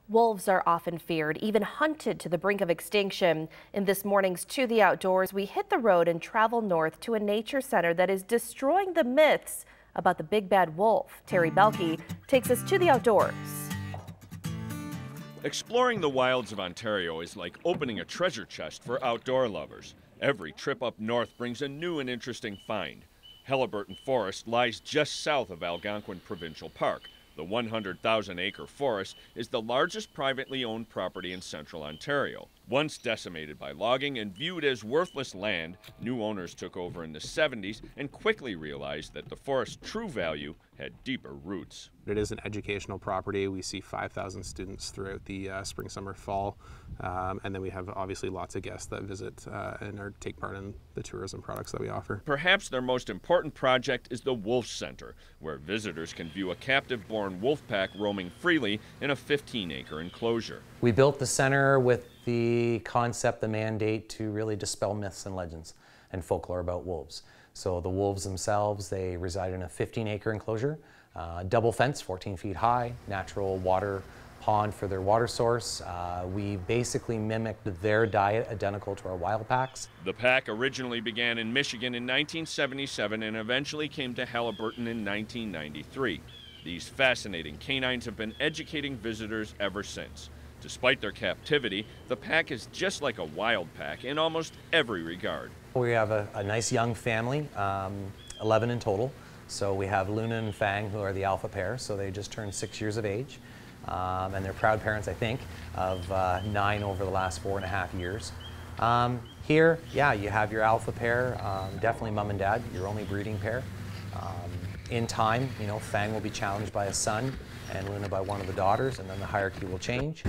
Wolves are often feared, even hunted to the brink of extinction. In this morning's To the Outdoors, we hit the road and travel north to a nature center that is destroying the myths about the big bad wolf. Terry Belke takes us to the outdoors. Exploring the wilds of Ontario is like opening a treasure chest for outdoor lovers. Every trip up north brings a new and interesting find. Haliburton Forest lies just south of Algonquin Provincial Park. The 100,000-acre forest is the largest privately owned property in central Ontario. Once decimated by logging and viewed as worthless land, new owners took over in the 70s and quickly realized that the forest's true value had deeper roots. It is an educational property. We see 5,000 students throughout the spring, summer, fall, and then we have obviously lots of guests that visit and take part in the tourism products that we offer. Perhaps their most important project is the Wolf Center, where visitors can view a captive-born wolf pack roaming freely in a 15-acre enclosure. We built the center with the concept, the mandate to really dispel myths and legends and folklore about wolves. So the wolves themselves, they reside in a 15-acre enclosure, double fence, 14 feet high, natural water pond for their water source. We basically mimicked their diet identical to our wild packs. The pack originally began in Michigan in 1977 and eventually came to Haliburton in 1993. These fascinating canines have been educating visitors ever since. Despite their captivity, the pack is just like a wild pack in almost every regard. We have a nice young family, 11 in total. So we have Luna and Fang, who are the alpha pair, so they just turned 6 years of age. And they're proud parents, I think, of 9 over the last 4.5 years. Here, yeah, you have your alpha pair, definitely mom and dad, your only breeding pair. In time, you know, Fang will be challenged by a son and Luna by one of the daughters, and then the hierarchy will change.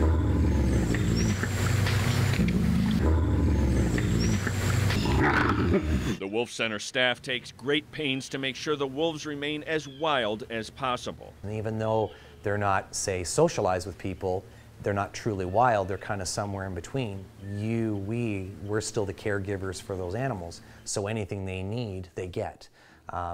The Wolf Center staff takes great pains to make sure the wolves remain as wild as possible. And even though they're not, say, socialized with people, they're not truly wild, they're kind of somewhere in between. We're still the caregivers for those animals, so anything they need, they get.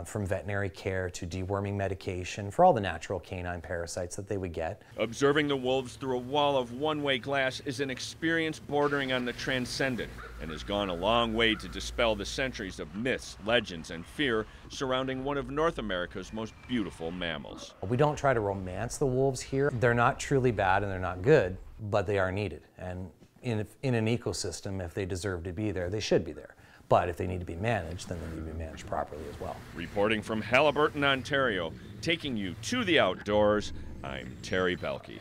From veterinary care to deworming medication for all the natural canine parasites that they would get. Observing the wolves through a wall of one-way glass is an experience bordering on the transcendent and has gone a long way to dispel the centuries of myths, legends, and fear surrounding one of North America's most beautiful mammals. We don't try to romance the wolves here. They're not truly bad and they're not good, but they are needed. And in an ecosystem, if they deserve to be there, they should be there. But if they need to be managed, then they need to be managed properly as well. Reporting from Haliburton, Ontario, taking you to the outdoors, I'm Terry Belke.